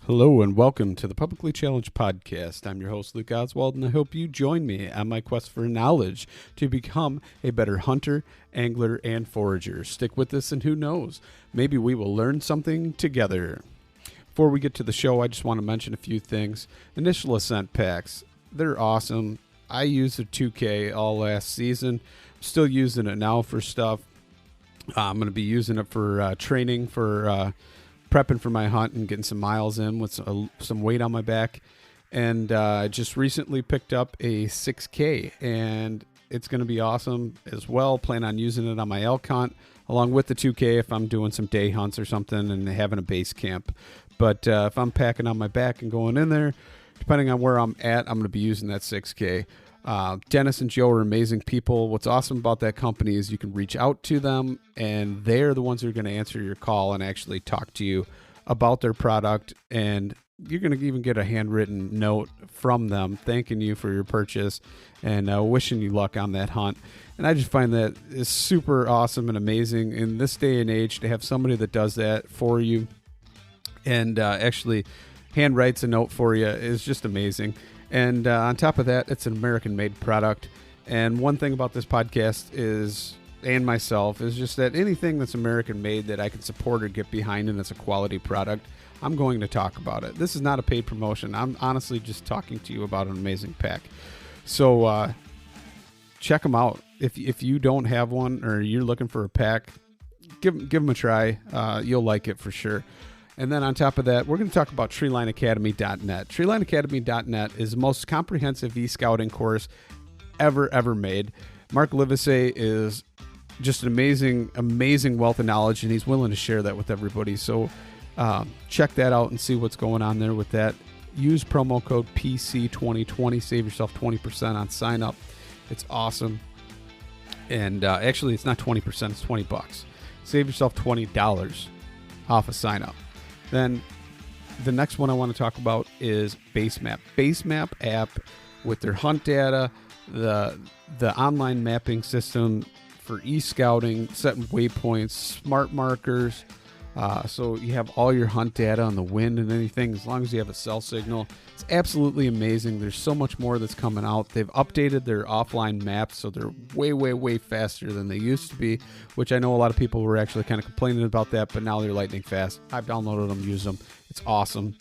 Hello and welcome to the Publicly Challenged Podcast. I'm your host, Luke Oswald, and I hope you join me on my quest for knowledge to become a better hunter, angler, and forager. Stick with us, and who knows, maybe we will learn something together. Before we get to the show, I just want to mention a few things. Initial Ascent packs, they're awesome. I used the 2K all last season. I'm still using it now for stuff. I'm going to be using it for training for prepping for my hunt and getting some miles in with some weight on my back. And I just recently picked up a 6K, and it's going to be awesome as well. Plan on using it on my elk hunt along with the 2K if I'm doing some day hunts or something and having a base camp. But if I'm packing on my back and going in there, depending on where I'm at, I'm going to be using that 6K. Dennis and Joe are amazing people. What's awesome about that company is you can reach out to them, and they're the ones who are going to answer your call and actually talk to you about their product. And you're going to even get a handwritten note from them thanking you for your purchase and wishing you luck on that hunt. And I just find that is super awesome and amazing in this day and age to have somebody that does that for you and actually hand writes a note for you is just amazing. And on top of that, it's an American-made product. And one thing about this podcast is, and myself, is just that anything that's American-made that I can support or get behind and it's a quality product, I'm going to talk about it. This is not a paid promotion. I'm honestly just talking to you about an amazing pack. So check them out. If you don't have one or you're looking for a pack, give them a try. You'll like it for sure. And then on top of that, we're going to talk about treelineacademy.net. Treelineacademy.net is the most comprehensive e-scouting course ever made. Mark Livesey is just an amazing wealth of knowledge, and he's willing to share that with everybody. So check that out and see what's going on there with that. Use promo code PC2020. Save yourself 20% on sign up. It's awesome. And actually, it's not 20%. It's $20. Save yourself $20 off a sign up. Then the next one I want to talk about is Basemap. Basemap app with their hunt data, the online mapping system for e-scouting, setting waypoints, smart markers. So you have all your hunt data on the wind and anything as long as you have a cell signal. It's absolutely amazing. There's so much more that's coming out. They've updated their offline maps, so they're way faster than they used to be, which I know a lot of people were actually kind of complaining about that, but now they're lightning fast. I've downloaded them, used them. It's awesome.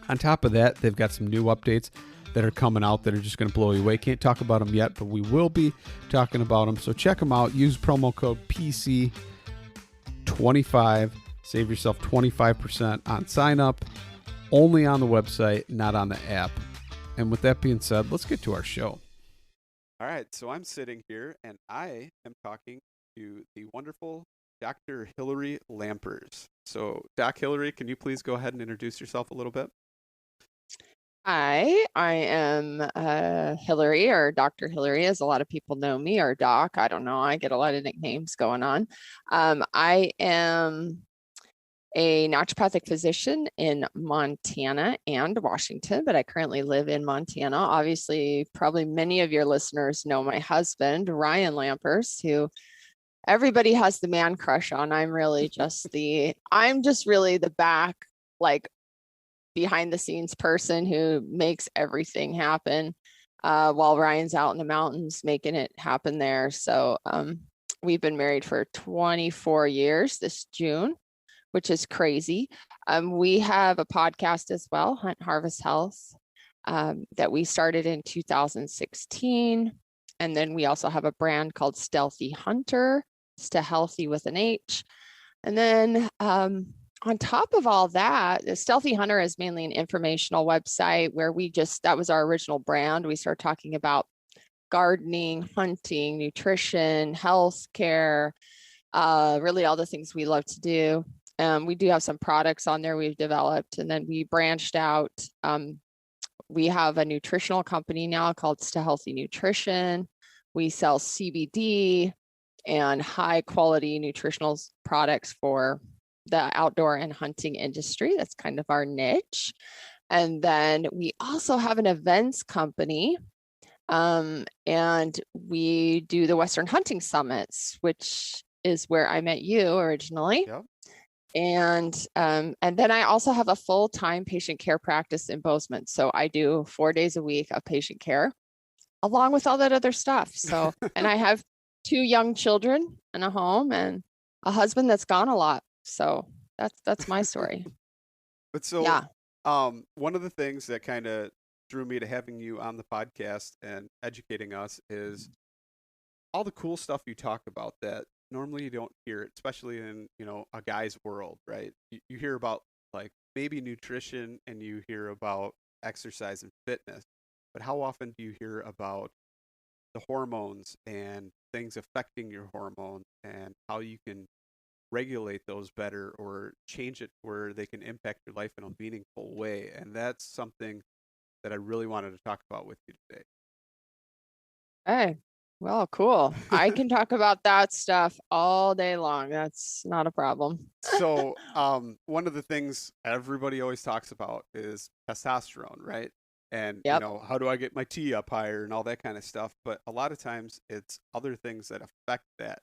On top of that, they've got some new updates that are coming out that are just going to blow you away. Can't talk about them yet, but we will be talking about them. So check them out. Use promo code PC25. Save yourself 25% on sign up, only on the website, not on the app. And with that being said, let's get to our show. All right, so I'm sitting here and I am talking to the wonderful Dr. Hillary Lampers. So, Doc Hillary, can you please go ahead and introduce yourself a little bit? Hi, I am Hillary, or Dr. Hillary, as a lot of people know me, or Doc. I don't know. I get a lot of nicknames going on. I am a naturopathic physician in Montana and Washington, but I currently live in Montana. Obviously, probably many of your listeners know my husband, Ryan Lampers, who everybody has the man crush on. I'm just really the back, like behind the scenes person who makes everything happen while Ryan's out in the mountains making it happen there. So we've been married for 24 years this June, which is crazy. We have a podcast as well, Hunt Harvest Health, that we started in 2016. And then we also have a brand called Stealthy Hunter, Healthy with an H. And then on top of all that, the Stealthy Hunter is mainly an informational website where that was our original brand. We started talking about gardening, hunting, nutrition, healthcare, really all the things we love to do. We do have some products on there we've developed, and then we branched out. We have a nutritional company now called Healthy Nutrition. We sell CBD and high quality nutritional products for the outdoor and hunting industry. That's kind of our niche. And then we also have an events company, and we do the Western Hunting Summits, which is where I met you originally. Yep. And then I also have a full-time patient care practice in Bozeman. So I do 4 days a week of patient care along with all that other stuff. So, and I have 2 young children and a home and a husband that's gone a lot. So that's my story. But so, Yeah. one of the things that kind of drew me to having you on the podcast and educating us is all the cool stuff you talk about that normally you don't hear, especially in, a guy's world, right? You hear about like maybe nutrition and you hear about exercise and fitness, but how often do you hear about the hormones and things affecting your hormones and how you can regulate those better or change it where they can impact your life in a meaningful way? And that's something that I really wanted to talk about with you today. Hey, well, cool. I can talk about that stuff all day long. That's not a problem. So, one of the things everybody always talks about is testosterone, right? And, Yep. how do I get my T up higher and all that kind of stuff. But a lot of times it's other things that affect that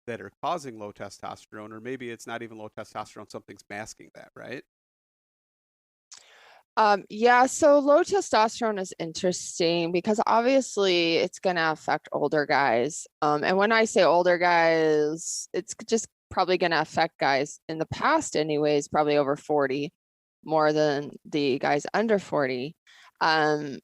are causing low testosterone, or maybe it's not even low testosterone, something's masking that, right? Yeah, so low testosterone is interesting because obviously it's going to affect older guys. And when I say older guys, it's just probably going to affect guys in the past, anyways, probably over 40 more than the guys under 40. Um,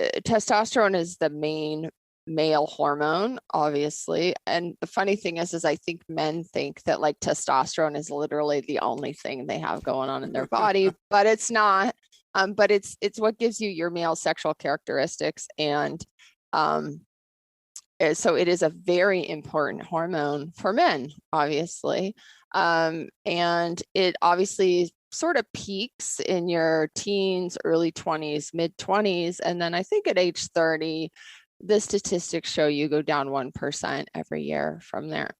Testosterone is the main male hormone, obviously. And the funny thing is I think men think that like testosterone is literally the only thing they have going on in their body, but it's not. But it's what gives you your male sexual characteristics, and so it is a very important hormone for men, obviously. And it obviously sort of peaks in your teens, early 20s, mid 20s, and then I think at age 30, the statistics show you go down 1% every year from there.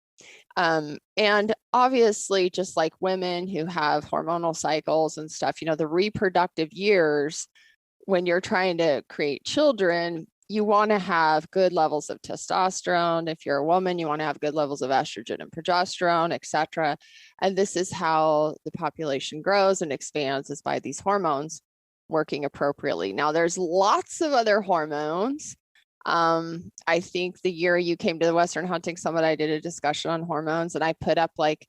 And obviously, just like women who have hormonal cycles and stuff, the reproductive years, when you're trying to create children, you want to have good levels of testosterone. If you're a woman, you want to have good levels of estrogen and progesterone, et cetera. And this is how the population grows and expands, is by these hormones working appropriately. Now, there's lots of other hormones. I think the year you came to the Western Hunting Summit, I did a discussion on hormones, and I put up like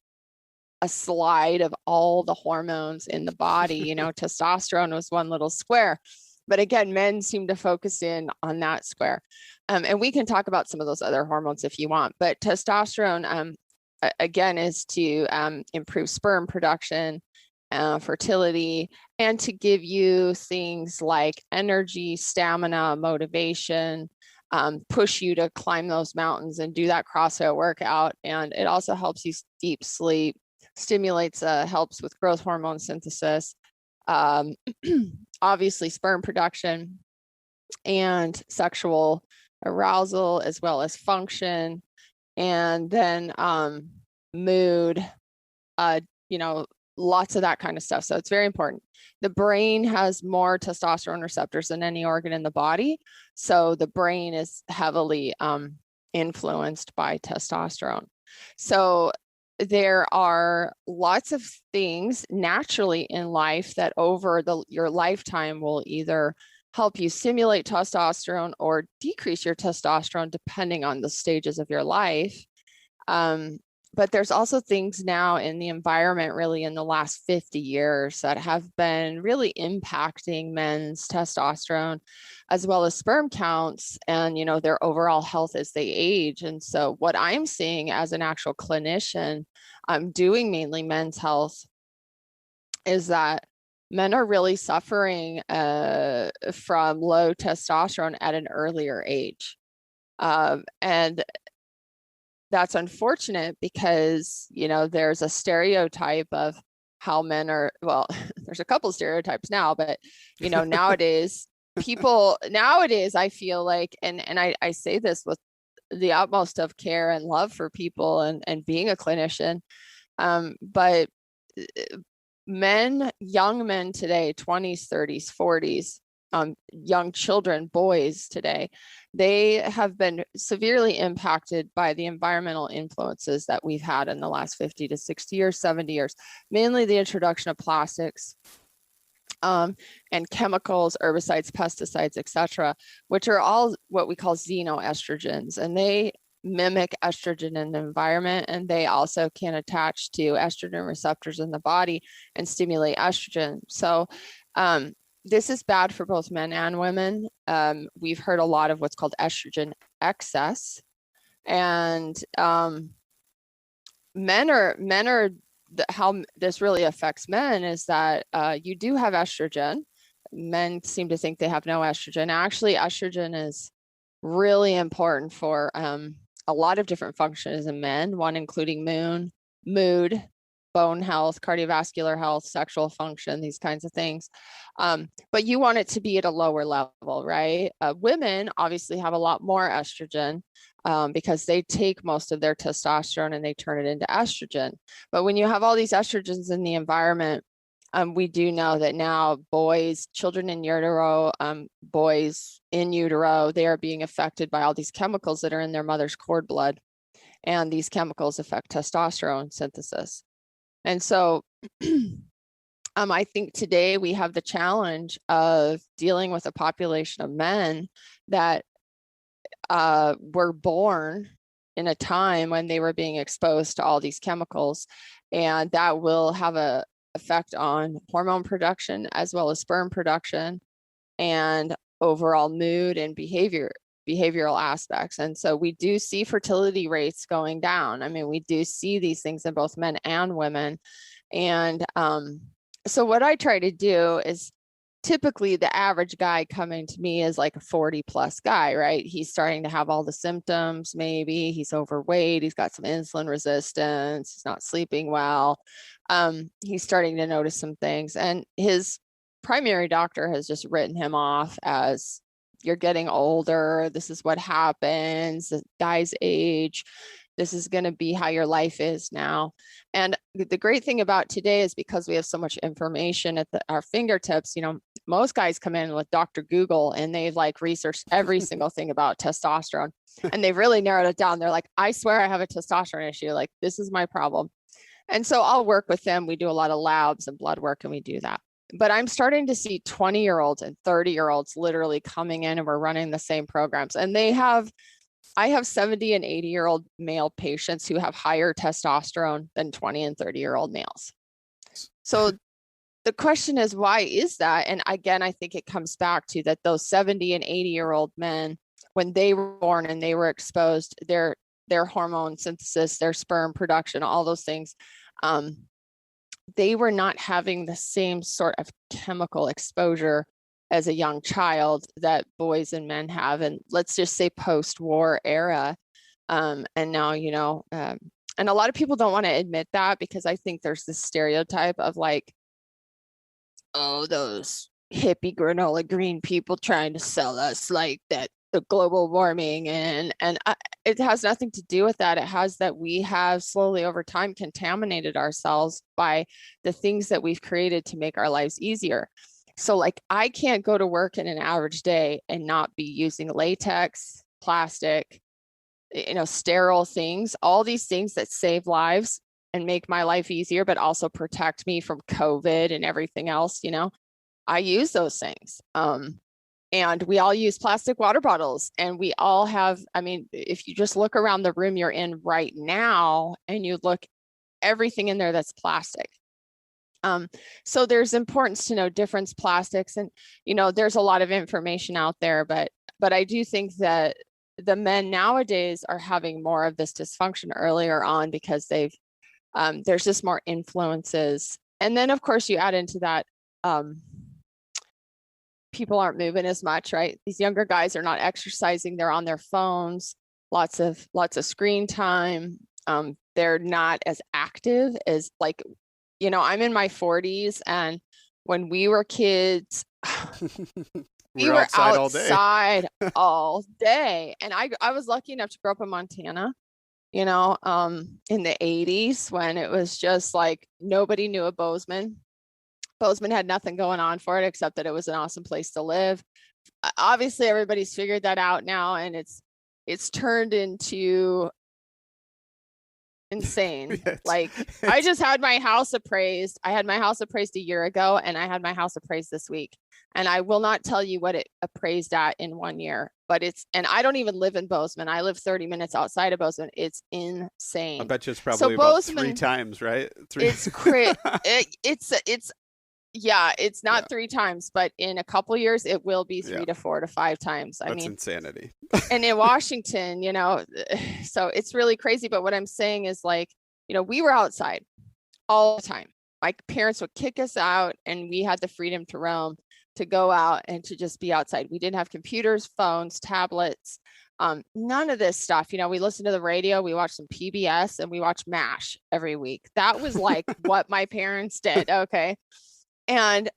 a slide of all the hormones in the body. Testosterone was one little square. But again, men seem to focus in on that square. And we can talk about some of those other hormones if you want. But testosterone, again, is to improve sperm production, fertility, and to give you things like energy, stamina, motivation, push you to climb those mountains and do that CrossFit workout. And it also helps you deep sleep, stimulates, helps with growth hormone synthesis, obviously sperm production and sexual arousal, as well as function, and then mood, lots of that kind of stuff. So it's very important. The brain has more testosterone receptors than any organ in the body. So the brain is heavily influenced by testosterone. So there are lots of things naturally in life that over your lifetime will either help you stimulate testosterone or decrease your testosterone depending on the stages of your life. But there's also things now in the environment, really in the last 50 years, that have been really impacting men's testosterone as well as sperm counts and, their overall health as they age. And so what I'm seeing as an actual clinician, I'm doing mainly men's health, is that men are really suffering from low testosterone at an earlier age. And that's unfortunate because, there's a stereotype of how men are, well, there's a couple stereotypes now, but, nowadays, I feel like, and I say this with the utmost of care and love for people and being a clinician, but young men today, 20s, 30s, 40s, young children, boys today, they have been severely impacted by the environmental influences that we've had in the last 50 to 60 years, 70 years, mainly the introduction of plastics, and chemicals, herbicides, pesticides, etc., which are all what we call xenoestrogens, and they mimic estrogen in the environment, and they also can attach to estrogen receptors in the body and stimulate estrogen. So this is bad for both men and women. We've heard a lot of what's called estrogen excess, and men are how this really affects men is that you do have estrogen. Men seem to think they have no estrogen. Actually, estrogen is really important for a lot of different functions in men, one including mood, bone health, cardiovascular health, sexual function, these kinds of things. But you want it to be at a lower level, right? Women obviously have a lot more estrogen because they take most of their testosterone and they turn it into estrogen. But when you have all these estrogens in the environment, we do know that now boys, children in utero, boys in utero, they are being affected by all these chemicals that are in their mother's cord blood. And these chemicals affect testosterone synthesis. And so I think today we have the challenge of dealing with a population of men that were born in a time when they were being exposed to all these chemicals, and that will have a effect on hormone production as well as sperm production and overall mood and behavioral aspects. And so we do see fertility rates going down. I mean, we do see these things in both men and women. And so what I try to do is, typically the average guy coming to me is like a 40 plus guy, right? He's starting to have all the symptoms. Maybe he's overweight. He's got some insulin resistance. He's not sleeping well. He's starting to notice some things, and his primary doctor has just written him off as, you're getting older. This is what happens. The guy's age. This is going to be how your life is now. And the great thing about today is because we have so much information at our fingertips, most guys come in with Dr. Google and they've like researched every single thing about testosterone, and they've really narrowed it down. They're like, I swear I have a testosterone issue. Like, this is my problem. And so I'll work with them. We do a lot of labs and blood work, and we do that. But I'm starting to see 20-year-olds and 30-year-olds literally coming in, and we're running the same programs. And I have 70 and 80-year-old male patients who have higher testosterone than 20 and 30-year-old males. So the question is, why is that? And again, I think it comes back to that those 70 and 80-year-old men, when they were born and they were exposed, their hormone synthesis, their sperm production, all those things, they were not having the same sort of chemical exposure as a young child that boys and men have. And let's just say post-war era. And now, and a lot of people don't want to admit that, because I think there's this stereotype of like, oh, those hippie granola green people trying to sell us like that, the global warming, and it has nothing to do with that. It has that we have slowly over time contaminated ourselves by the things that we've created to make our lives easier. So like, I can't go to work in an average day and not be using latex, plastic, sterile things, all these things that save lives and make my life easier, but also protect me from COVID and everything else. I use those things. And we all use plastic water bottles, and we all have, if you just look around the room you're in right now and you look, everything in there that's plastic. So there's importance to know different plastics, and, there's a lot of information out there, but I do think that the men nowadays are having more of this dysfunction earlier on because there's just more influences. And then of course you add into that, people aren't moving as much, right? These younger guys are not exercising. They're on their phones, lots of screen time. They're not as active as like, I'm in my 40s, and when we were kids, we were outside all day. And I was lucky enough to grow up in Montana, in the 80s, when it was just like nobody knew a Bozeman. Bozeman had nothing going on for it except that it was an awesome place to live. Obviously, everybody's figured that out now, and it's turned into insane. Like, I just had my house appraised. I had my house appraised a year ago, and I had my house appraised this week. And I will not tell you what it appraised at in 1 year, but and I don't even live in Bozeman. I live 30 minutes outside of Bozeman. It's insane. I bet you it's probably about Bozeman, 3 times, right? It's yeah, it's not 3 times, but in a couple years, it will be 3 to 4 to 5 times. That's insanity. And in Washington, so it's really crazy. But what I'm saying is, like, we were outside all the time. My parents would kick us out, and we had the freedom to roam, to go out and to just be outside. We didn't have computers, phones, tablets, none of this stuff. We listened to the radio, we watched some PBS, and we watched MASH every week. That was like what my parents did. Okay. And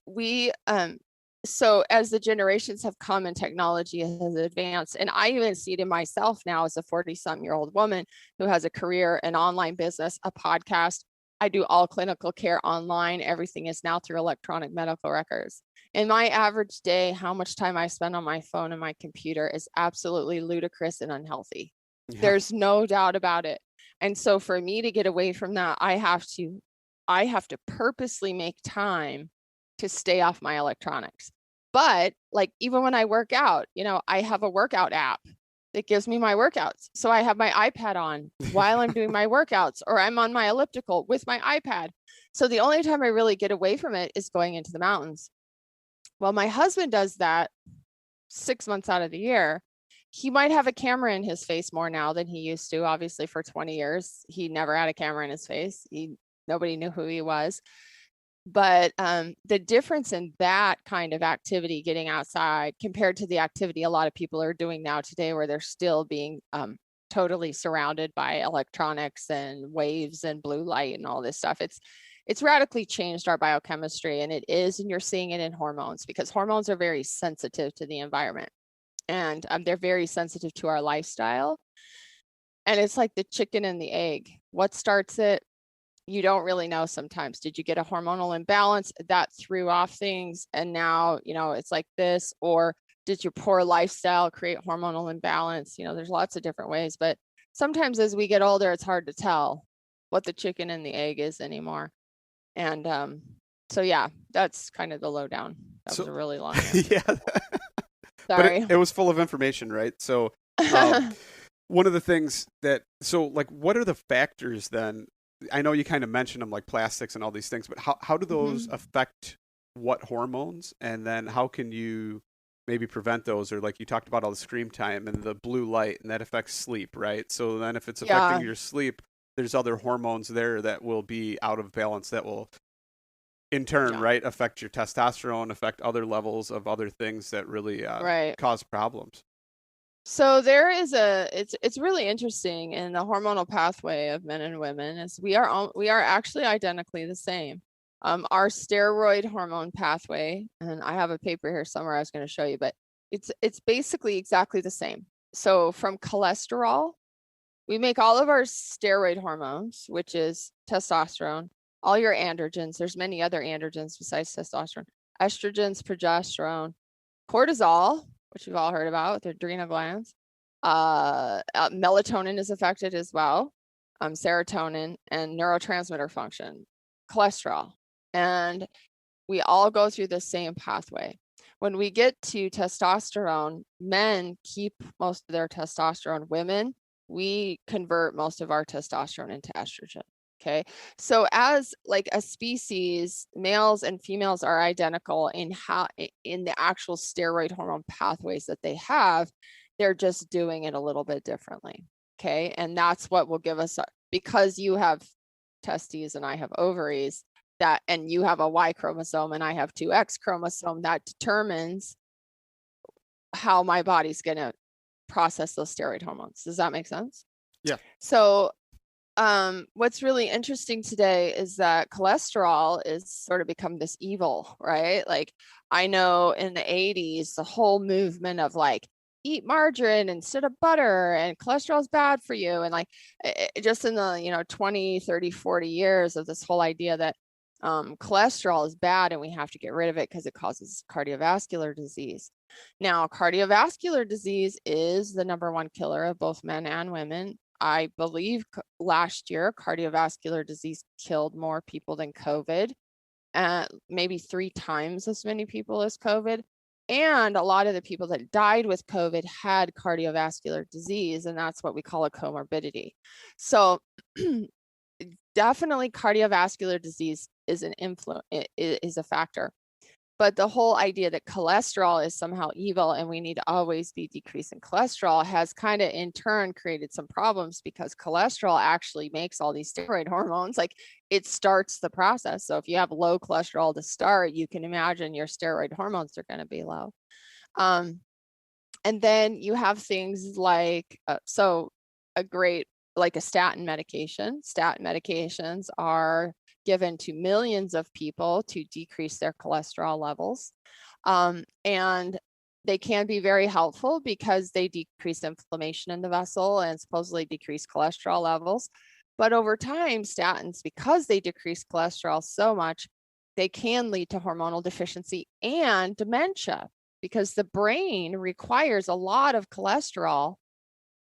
so as the generations have come and technology has advanced, and I even see it in myself now as a 40-something-year-old woman who has a career, an online business, a podcast. I do all clinical care online. Everything is now through electronic medical records. In my average day, how much time I spend on my phone and my computer is absolutely ludicrous and unhealthy. Yeah. There's no doubt about it. And so for me to get away from that, I have to purposely make time to stay off my electronics. But like, even when I work out, I have a workout app that gives me my workouts. So I have my iPad on while I'm doing my workouts, or I'm on my elliptical with my iPad. So the only time I really get away from it is going into the mountains. Well, my husband does that 6 months out of the year. He might have a camera in his face more now than he used to. Obviously, for 20 years, he never had a camera in his face. Nobody knew who he was. But the difference in that kind of activity, getting outside, compared to the activity a lot of people are doing now today, where they're still being totally surrounded by electronics and waves and blue light and all this stuff. It's radically changed our biochemistry, and you're seeing it in hormones, because hormones are very sensitive to the environment, and they're very sensitive to our lifestyle. And it's like the chicken and the egg. What starts it? You don't really know sometimes. Did you get a hormonal imbalance that threw off things, and now, it's like this? Or did your poor lifestyle create hormonal imbalance? There's lots of different ways, but sometimes as we get older, it's hard to tell what the chicken and the egg is anymore. And so yeah, that's kind of the lowdown. That was a really long answer. Yeah. Sorry. But it was full of information, right? So one of the things what are the factors then? I know you kind of mentioned them, like plastics and all these things, but how do those affect what hormones? And then how can you maybe prevent those? Or like you talked about all the screen time and the blue light, and that affects sleep, right? So then if it's affecting your sleep, there's other hormones there that will be out of balance that will in turn, right, affect your testosterone, affect other levels of other things that really cause problems. So there is it's really interesting in the hormonal pathway of men and women, is we are actually identically the same. Our steroid hormone pathway, and I have a paper here somewhere I was going to show you, but it's basically exactly the same. So from cholesterol, we make all of our steroid hormones, which is testosterone, all your androgens. There's many other androgens besides testosterone: estrogens, progesterone, cortisol, which you've all heard about with the adrenal glands. Melatonin is affected as well, serotonin, and neurotransmitter function, cholesterol. And we all go through the same pathway. When we get to testosterone, men keep most of their testosterone. Women, we convert most of our testosterone into estrogen. Okay. So as like a species, males and females are identical in the actual steroid hormone pathways that they have. They're just doing it a little bit differently. Okay. And that's what will give us, because you have testes and I have ovaries, and you have a Y chromosome and I have 2 X chromosome, that determines how my body's going to process those steroid hormones. Does that make sense? Yeah. So what's really interesting today is that cholesterol is sort of become this evil, right? Like, I know in the 80s, the whole movement of like, eat margarine instead of butter, and cholesterol is bad for you. And like, just in the, 20, 30, 40 years of this whole idea that Cholesterol is bad and we have to get rid of it because it causes cardiovascular disease. Now, cardiovascular disease is the #1 killer of both men and women. I believe last year, cardiovascular disease killed more people than COVID, maybe 3 times as many people as COVID. And a lot of the people that died with COVID had cardiovascular disease, and that's what we call a comorbidity. So definitely cardiovascular disease is is a factor. But the whole idea that cholesterol is somehow evil and we need to always be decreasing cholesterol has kind of in turn created some problems, because cholesterol actually makes all these steroid hormones. Like, it starts the process. So if you have low cholesterol to start, you can imagine your steroid hormones are going to be low. And then you have things like, like a statin medication. Statin medications are given to millions of people to decrease their cholesterol levels. And they can be very helpful because they decrease inflammation in the vessel and supposedly decrease cholesterol levels. But over time, statins, because they decrease cholesterol so much, they can lead to hormonal deficiency and dementia, because the brain requires a lot of cholesterol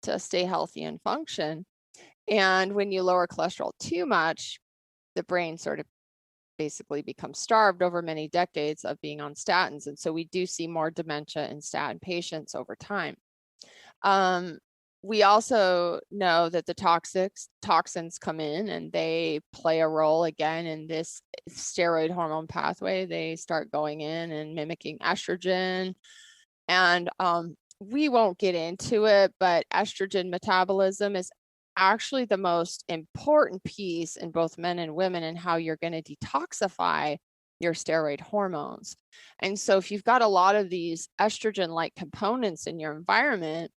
to stay healthy and function. And when you lower cholesterol too much, the brain sort of basically becomes starved over many decades of being on statins. And so we do see more dementia in statin patients over time. We also know that the toxins come in and they play a role again in this steroid hormone pathway. They start going in and mimicking estrogen. And we won't get into it, but estrogen metabolism is actually the most important piece in both men and women in how you're going to detoxify your steroid hormones. And so if you've got a lot of these estrogen-like components in your environment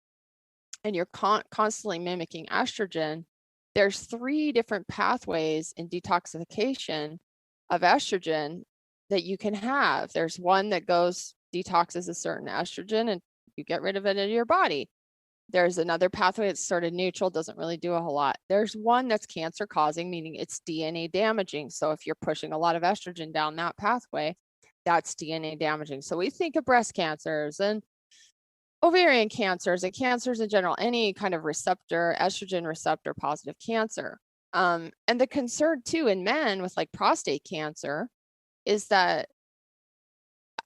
and you're constantly mimicking estrogen, there's 3 different pathways in detoxification of estrogen that you can have. There's one that detoxes a certain estrogen and you get rid of it in your body. There's another pathway that's sort of neutral, doesn't really do a whole lot. There's one that's cancer causing, meaning it's DNA damaging. So if you're pushing a lot of estrogen down that pathway, that's DNA damaging. So we think of breast cancers and ovarian cancers and cancers in general, any kind of estrogen receptor positive cancer. And the concern too in men with like prostate cancer is that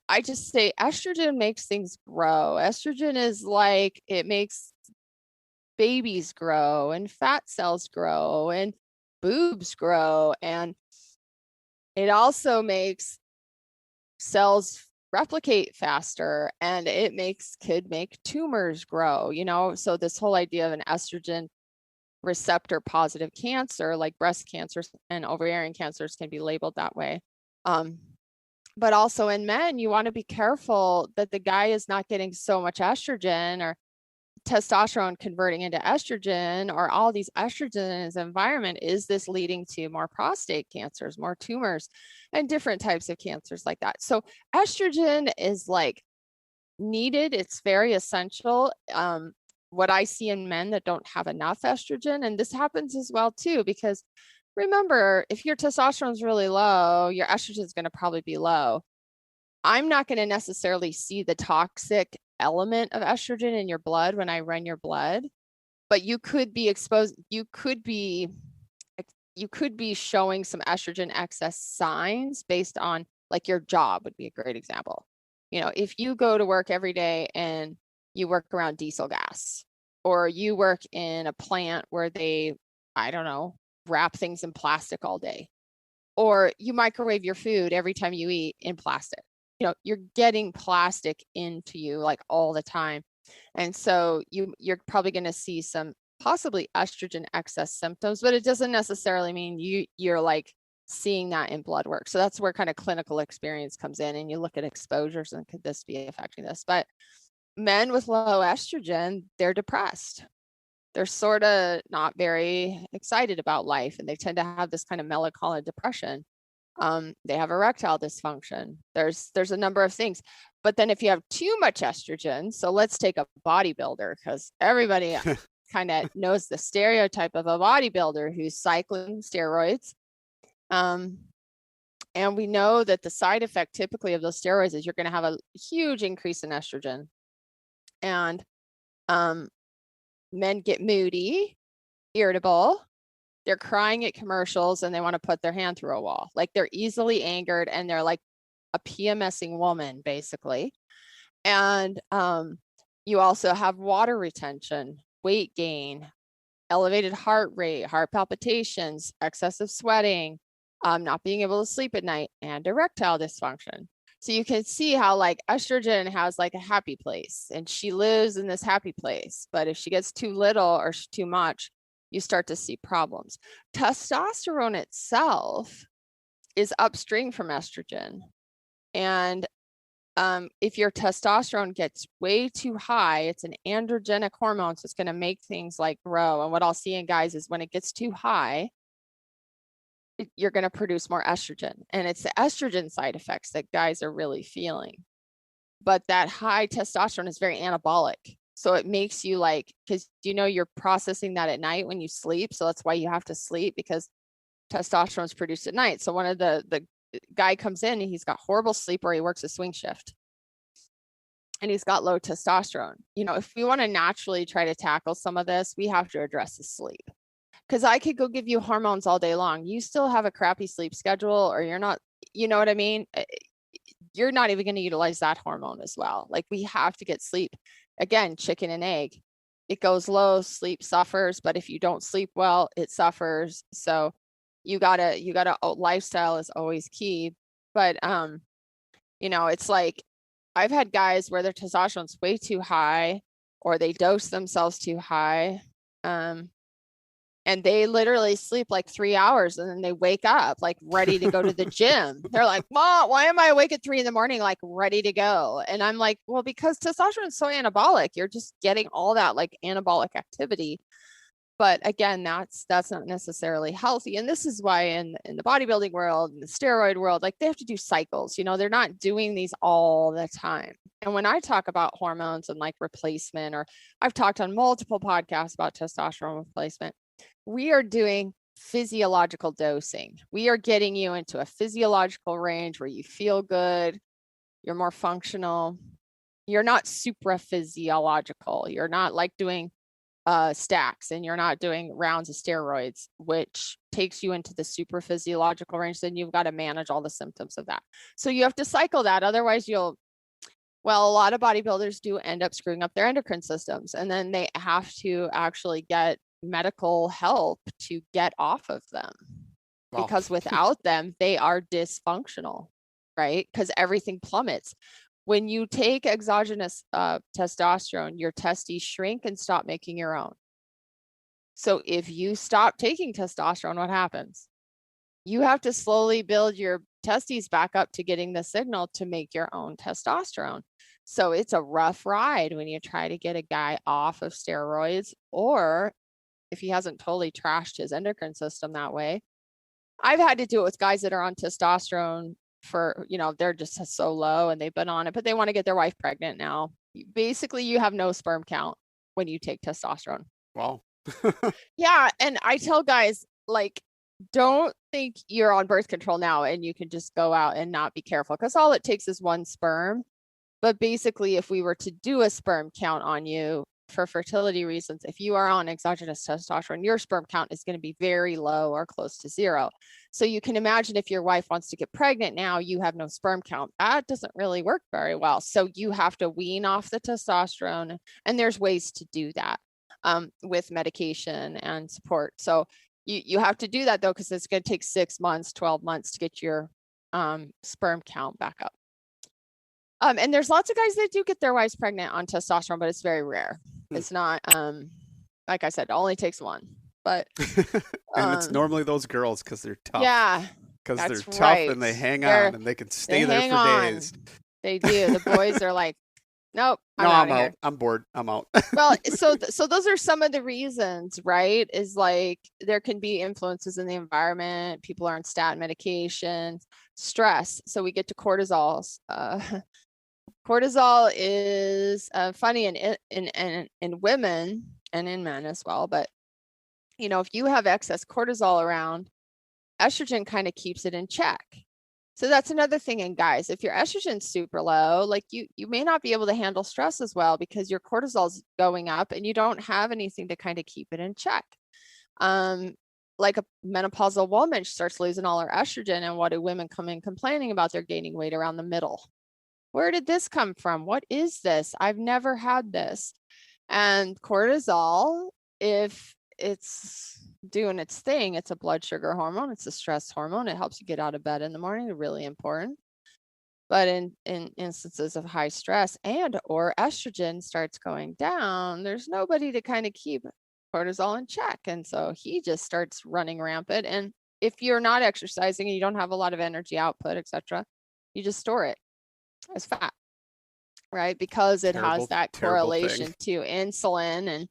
I just say estrogen makes things grow. Estrogen is like, it makes babies grow and fat cells grow and boobs grow. And it also makes cells replicate faster, and could make tumors grow, So this whole idea of an estrogen receptor positive cancer, like breast cancers and ovarian cancers, can be labeled that way. But also in men, you want to be careful that the guy is not getting so much estrogen or testosterone converting into estrogen, or all these estrogen in his environment. Is this leading to more prostate cancers, more tumors, and different types of cancers like that? So estrogen is like needed. It's very essential. What I see in men that don't have enough estrogen, and this happens as well too, because remember, if your testosterone is really low, your estrogen is going to probably be low. I'm not going to necessarily see the toxic element of estrogen in your blood when I run your blood, but you could be exposed. You could be showing some estrogen excess signs based on, like, your job would be a great example. If you go to work every day and you work around diesel gas, or you work in a plant where they, I don't know, wrap things in plastic all day, or you microwave your food every time you eat in plastic, you're getting plastic into you like all the time. And so you're probably going to see some possibly estrogen excess symptoms, but it doesn't necessarily mean you're like seeing that in blood work. So that's where kind of clinical experience comes in, and you look at exposures and could this be affecting this? But men with low estrogen, they're depressed. They're sort of not very excited about life, and they tend to have this kind of melancholy depression. They have erectile dysfunction. There's a number of things. But then if you have too much estrogen, so let's take a bodybuilder, because everybody kind of knows the stereotype of a bodybuilder who's cycling steroids. And we know that the side effect typically of those steroids is you're going to have a huge increase in estrogen. And men get moody, irritable, they're crying at commercials, and they want to put their hand through a wall. Like they're easily angered, and they're like a PMSing woman, basically. And you also have water retention, weight gain, elevated heart rate, heart palpitations, excessive sweating, not being able to sleep at night, and erectile dysfunction. So you can see how like estrogen has like a happy place, and she lives in this happy place. But if she gets too little or too much, you start to see problems. Testosterone itself is upstream from estrogen. And if your testosterone gets way too high, it's an androgenic hormone, so it's going to make things like grow. And what I'll see in guys is when it gets too high, you're going to produce more estrogen. And it's the estrogen side effects that guys are really feeling. But that high testosterone is very anabolic. So it makes you like, because you're processing that at night when you sleep. So that's why you have to sleep, because testosterone is produced at night. So one of the guy comes in and he's got horrible sleep, or he works a swing shift and he's got low testosterone. If we want to naturally try to tackle some of this, we have to address the sleep. Because I could go give you hormones all day long. You still have a crappy sleep schedule, or you're not, you know what I mean? You're not even going to utilize that hormone as well. Like we have to get sleep. Again, chicken and egg. It goes low, sleep suffers, but if you don't sleep well, it suffers. So you gotta, lifestyle is always key. But, it's like, I've had guys where their testosterone's way too high, or they dose themselves too high. And they literally sleep like 3 hours, and then they wake up like ready to go to the gym. They're like, Mom, why am I awake at 3 a.m, like ready to go? And I'm like, well, because testosterone is so anabolic. You're just getting all that like anabolic activity. But again, that's not necessarily healthy. And this is why in the bodybuilding world, in the steroid world, like they have to do cycles. They're not doing these all the time. And when I talk about hormones and like replacement, or I've talked on multiple podcasts about testosterone replacement, we are doing physiological dosing. We are getting you into a physiological range where you feel good, you're more functional, you're not supra-physiological. You're not like doing stacks, and you're not doing rounds of steroids, which takes you into the super physiological range. Then you've got to manage all the symptoms of that. So you have to cycle that. Otherwise a lot of bodybuilders do end up screwing up their endocrine systems, and then they have to actually get medical help to get off of them. Wow. Because without them, they are dysfunctional, right? Because everything plummets. When you take exogenous testosterone, your testes shrink and stop making your own. So if you stop taking testosterone, what happens? You have to slowly build your testes back up to getting the signal to make your own testosterone. So it's a rough ride when you try to get a guy off of steroids, or if he hasn't totally trashed his endocrine system that way. I've had to do it with guys that are on testosterone for, they're just so low and they've been on it, but they want to get their wife pregnant now. Basically, you have no sperm count when you take testosterone. Wow. Yeah. And I tell guys, like, don't think you're on birth control now and you can just go out and not be careful, because all it takes is one sperm. But basically, if we were to do a sperm count on you for fertility reasons, if you are on exogenous testosterone, your sperm count is going to be very low or close to zero. So you can imagine if your wife wants to get pregnant now, you have no sperm count. That doesn't really work very well. So you have to wean off the testosterone, and there's ways to do that with medication and support. So you have to do that though, because it's going to take 6 months, 12 months to get your sperm count back up. And there's lots of guys that do get their wives pregnant on testosterone, but it's very rare. It's not, like I said, it only takes one. But and it's normally those girls, because they're tough. Yeah, because they're tough, right. And they hang on, and they can stay there for days. They do. The boys are like, nope. I'm out. I'm bored. I'm out. Well, so those are some of the reasons, right? Is like there can be influences in the environment. People are on statin medication, stress. So we get to cortisols. Cortisol is funny in women and in men as well. But, if you have excess cortisol around, estrogen kind of keeps it in check. So that's another thing in guys. If your estrogen's super low, like you may not be able to handle stress as well because your cortisol's going up and you don't have anything to kind of keep it in check. Like a menopausal woman starts losing all her estrogen, and what do women come in complaining about? They're gaining weight around the middle. Where did this come from? What is this? I've never had this. And cortisol, if it's doing its thing, it's a blood sugar hormone, it's a stress hormone. It helps you get out of bed in the morning, really important. But in instances of high stress and or estrogen starts going down, there's nobody to kind of keep cortisol in check. And so he just starts running rampant. And if you're not exercising and you don't have a lot of energy output, etc., you just store it as fat, right? Because it has that correlation to insulin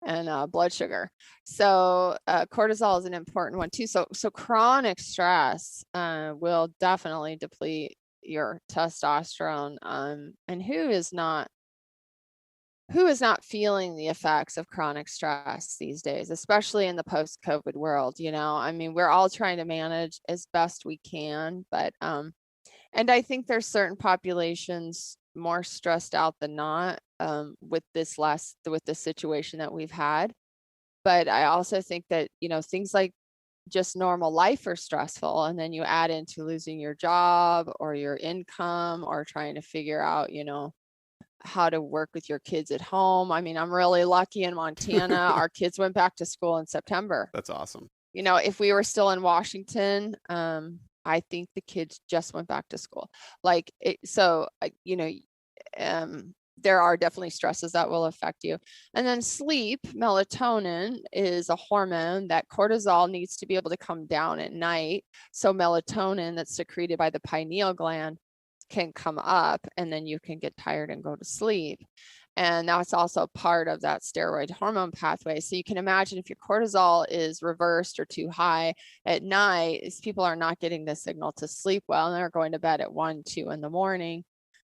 and blood sugar. So cortisol is an important one too. So chronic stress will definitely deplete your testosterone. And who is not feeling the effects of chronic stress these days, especially in the post-COVID world? I mean, we're all trying to manage as best we can, but and I think there's certain populations more stressed out than not with this situation that we've had. But I also think that, things like just normal life are stressful. And then you add into losing your job or your income or trying to figure out, how to work with your kids at home. I mean, I'm really lucky in Montana. Our kids went back to school in September. That's awesome. If we were still in Washington, I think the kids just went back to school. There are definitely stresses that will affect you. And then sleep, melatonin is a hormone that cortisol needs to be able to come down at night. So melatonin that's secreted by the pineal gland can come up, and then you can get tired and go to sleep. And that's also part of that steroid hormone pathway. So you can imagine if your cortisol is reversed or too high at night, people are not getting the signal to sleep well, and they're going to bed at 1, 2 in the morning.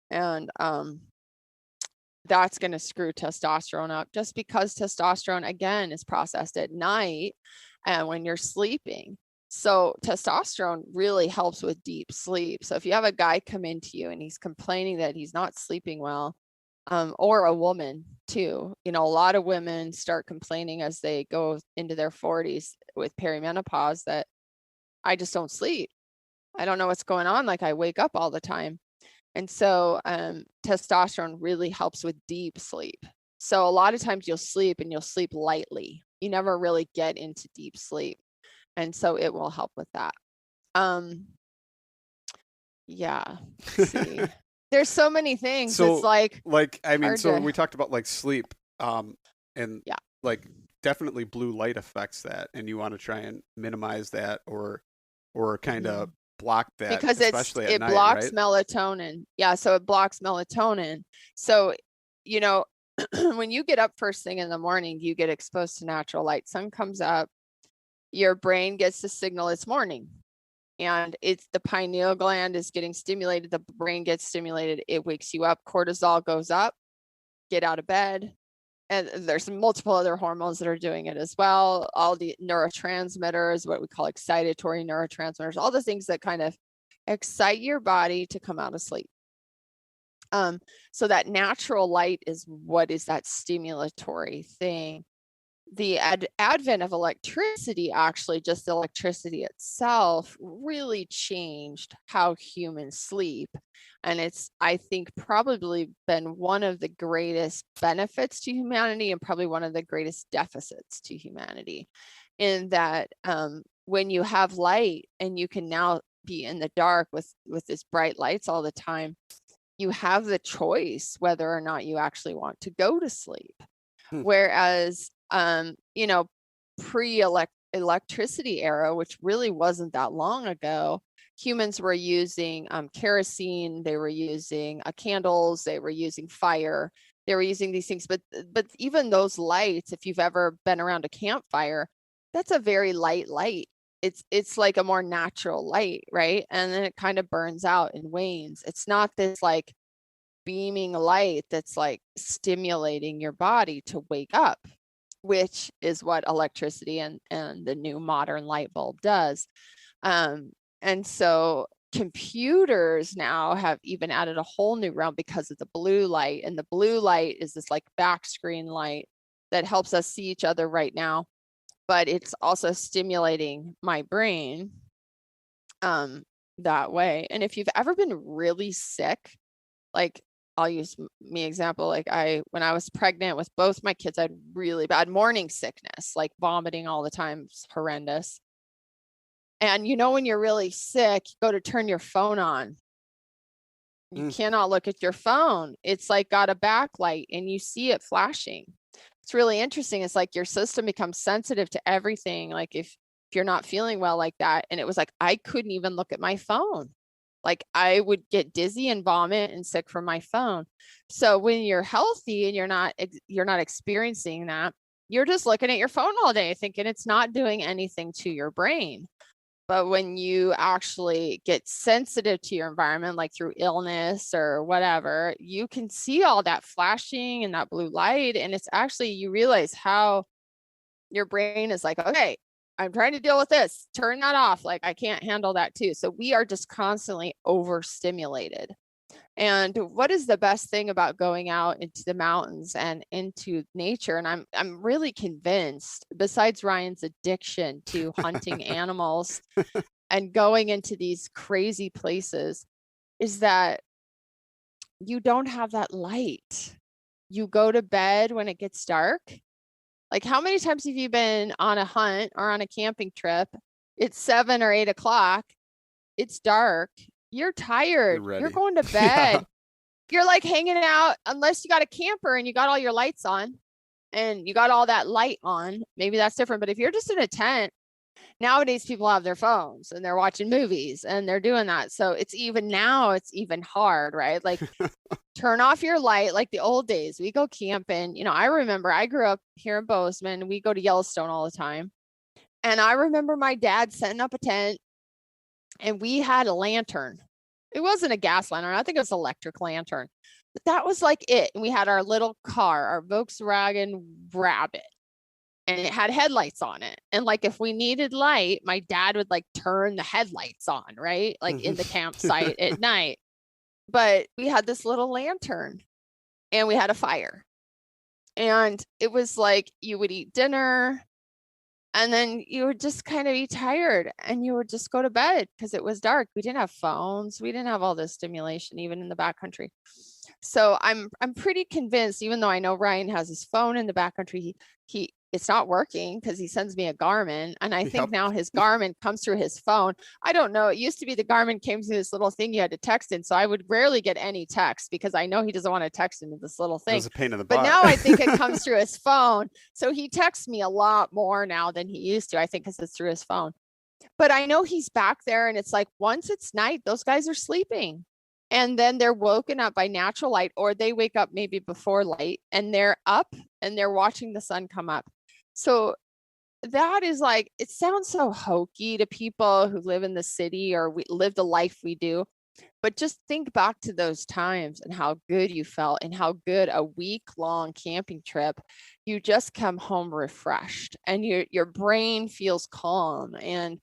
And that's going to screw testosterone up, just because testosterone, again, is processed at night and when you're sleeping. So testosterone really helps with deep sleep. So if you have a guy come into you and he's complaining that he's not sleeping well, or a woman too, a lot of women start complaining as they go into their 40s with perimenopause that I just don't sleep. I don't know what's going on. Like, I wake up all the time. And so testosterone really helps with deep sleep. So a lot of times you'll sleep and you'll sleep lightly. You never really get into deep sleep. And so it will help with that. Yeah. Let's see. There's so many things. So, it's we talked about like sleep, and yeah, like definitely blue light affects that, and you want to try and minimize that or kind of block that, because especially at it night, blocks right? melatonin. Yeah, so it blocks melatonin. So when you get up first thing in the morning, you get exposed to natural light. Sun comes up, your brain gets the signal it's morning, and it's the pineal gland is getting stimulated, the brain gets stimulated, it wakes you up, cortisol goes up, get out of bed. And there's multiple other hormones that are doing it as well. All the neurotransmitters, what we call excitatory neurotransmitters, all the things that kind of excite your body to come out of sleep. So that natural light is what is that stimulatory thing. The advent of electricity, actually just electricity itself, really changed how humans sleep. And it's, I think, probably been one of the greatest benefits to humanity and probably one of the greatest deficits to humanity, in that when you have light and you can now be in the dark with this bright lights all the time, you have the choice whether or not you actually want to go to sleep. Whereas pre-electricity era, which really wasn't that long ago, humans were using kerosene, they were using candles, they were using fire, they were using these things. But even those lights, if you've ever been around a campfire, that's a very light light. It's like a more natural light, right? And then it kind of burns out and wanes. It's not this like beaming light that's like stimulating your body to wake up, which is what electricity and the new modern light bulb does. And so computers now have even added a whole new realm because of the blue light, and the blue light is this like back screen light that helps us see each other right now, but it's also stimulating my brain that way. And if you've ever been really sick, like I'll use me example, like when I was pregnant with both my kids, I had really bad morning sickness, like vomiting all the time. It's horrendous. And when you're really sick, you go to turn your phone on. You cannot look at your phone. It's like got a backlight and you see it flashing. It's really interesting. It's like your system becomes sensitive to everything. Like if you're not feeling well like that. And it was like, I couldn't even look at my phone. Like I would get dizzy and vomit and sick from my phone. So when you're healthy and you're not experiencing that, you're just looking at your phone all day thinking it's not doing anything to your brain. But when you actually get sensitive to your environment, like through illness or whatever, you can see all that flashing and that blue light. And it's actually, you realize how your brain is like, okay, I'm trying to deal with this. Turn that off. Like I can't handle that too. So we are just constantly overstimulated. And what is the best thing about going out into the mountains and into nature? And I'm really convinced, besides Ryan's addiction to hunting animals and going into these crazy places, is that you don't have that light. You go to bed when it gets dark. Like how many times have you been on a hunt or on a camping trip? It's 7 or 8 o'clock. It's dark. You're tired. You're going to bed. Yeah. You're like hanging out, unless you got a camper and you got all your lights on and you got all that light on. Maybe that's different. But if you're just in a tent, nowadays people have their phones and they're watching movies and they're doing that. So it's even hard, right? Like turn off your light. Like the old days, we go camping. I remember I grew up here in Bozeman. We go to Yellowstone all the time. And I remember my dad setting up a tent and we had a lantern. It wasn't a gas lantern. I think it was electric lantern, but that was like it. And we had our little car, our Volkswagen Rabbit, and it had headlights on it. And like, if we needed light, my dad would like turn the headlights on, right? Like in the campsite at night. But we had this little lantern and we had a fire. And it was like, you would eat dinner and then you would just kind of be tired and you would just go to bed because it was dark. We didn't have phones. We didn't have all this stimulation, even in the backcountry. So I'm pretty convinced, even though I know Ryan has his phone in the backcountry, it's not working because he sends me a Garmin. And I think now his Garmin comes through his phone. I don't know. It used to be the Garmin came through this little thing you had to text in. So I would rarely get any text because I know he doesn't want to text into this little thing. It was a pain in the butt. But now I think it comes through his phone. So he texts me a lot more now than he used to, I think, because it's through his phone. But I know he's back there and it's like, once it's night, those guys are sleeping. And then they're woken up by natural light, or they wake up maybe before light and they're up and they're watching the sun come up. So that is like, it sounds so hokey to people who live in the city or we live the life we do. But just think back to those times and how good you felt and how good a week-long camping trip, you just come home refreshed and your brain feels calm. And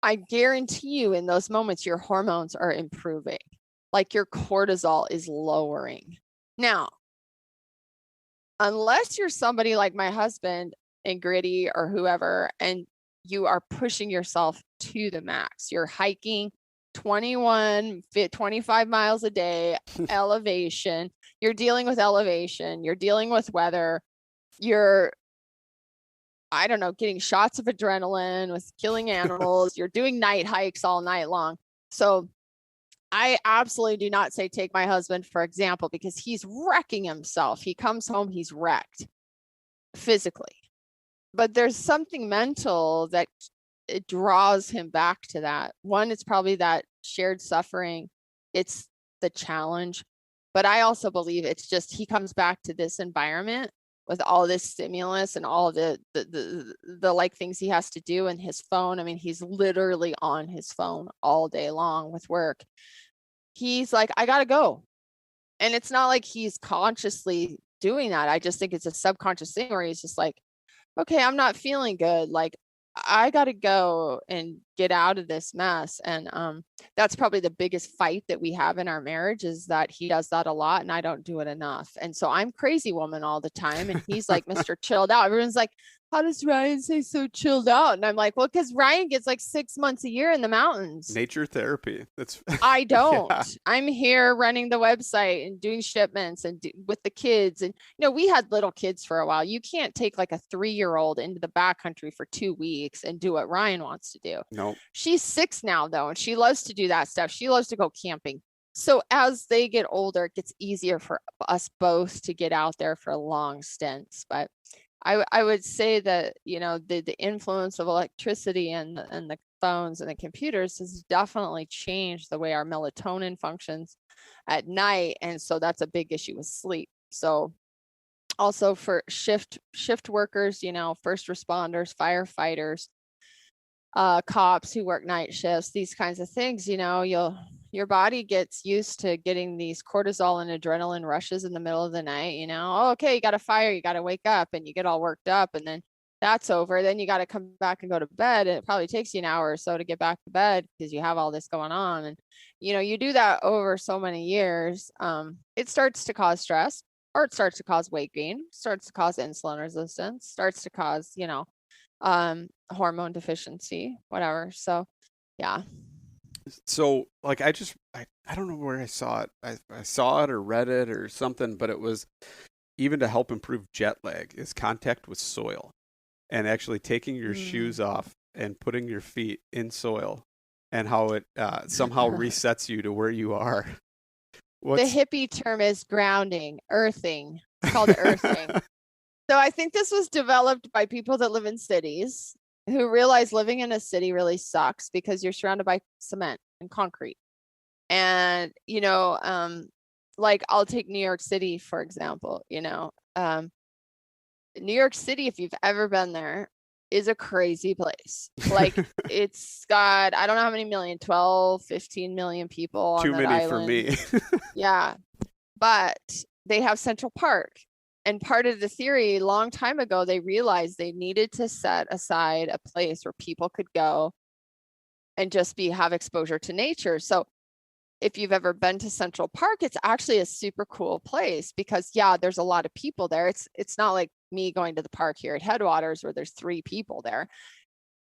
I guarantee you in those moments, your hormones are improving. Like your cortisol is lowering. Now, unless you're somebody like my husband and Gritty or whoever, and you are pushing yourself to the max, you're hiking 25 miles a day, elevation, you're dealing with elevation, you're dealing with weather, you're, I don't know, getting shots of adrenaline with killing animals, you're doing night hikes all night long. So I absolutely do not say take my husband, for example, because he's wrecking himself. He comes home, he's wrecked physically. But there's something mental that it draws him back to that. One, it's probably that shared suffering. It's the challenge. But I also believe it's just he comes back to this environment with all this stimulus and all the like things he has to do, and his phone. I mean, he's literally on his phone all day long with work. He's like, I gotta go. And it's not like he's consciously doing that. I just think it's a subconscious thing where he's just like, okay, I'm not feeling good. Like I gotta go and get out of this mess. And that's probably the biggest fight that we have in our marriage, is that he does that a lot and I don't do it enough. And so I'm crazy woman all the time, and he's like Mr. Chilled Out. Everyone's like, how does Ryan say so chilled out? And I'm like, well, because Ryan gets like 6 months a year in the mountains. Nature therapy. That's I don't. Yeah. I'm here running the website and doing shipments and with the kids. And, we had little kids for a while. You can't take like a 3-year-old into the backcountry for 2 weeks and do what Ryan wants to do. No. She's 6 now, though, and she loves to do that stuff. She loves to go camping. So as they get older, it gets easier for us both to get out there for long stints. But I would say that, the influence of electricity and the phones and the computers has definitely changed the way our melatonin functions at night. And so that's a big issue with sleep. So also for shift workers, first responders, firefighters, cops who work night shifts, these kinds of things, your body gets used to getting these cortisol and adrenaline rushes in the middle of the night, oh, okay, you got a fire, you got to wake up, and you get all worked up, and then that's over. Then you got to come back and go to bed. And it probably takes you an hour or so to get back to bed because you have all this going on. And, you do that over so many years, it starts to cause stress, or it starts to cause weight gain, starts to cause insulin resistance, starts to cause, hormone deficiency, whatever. So, yeah. So like I don't know where I saw it. I saw it or read it or something, but it was even to help improve jet lag is contact with soil, and actually taking your shoes off and putting your feet in soil, and how it somehow resets you to where you are. The hippie term is grounding, earthing. It's called earthing. So I think this was developed by people that live in cities who realize living in a city really sucks because you're surrounded by cement and concrete. And, like I'll take New York City, for example, New York City, if you've ever been there, is a crazy place. Like it's got, I don't know how many million, 12, 15 million people on Too that many island. for me. Yeah. But they have Central Park. And part of the theory, long time ago, they realized they needed to set aside a place where people could go and just have exposure to nature. So if you've ever been to Central Park, it's actually a super cool place because, yeah, there's a lot of people there. It's not like me going to the park here at Headwaters where there's 3 people there.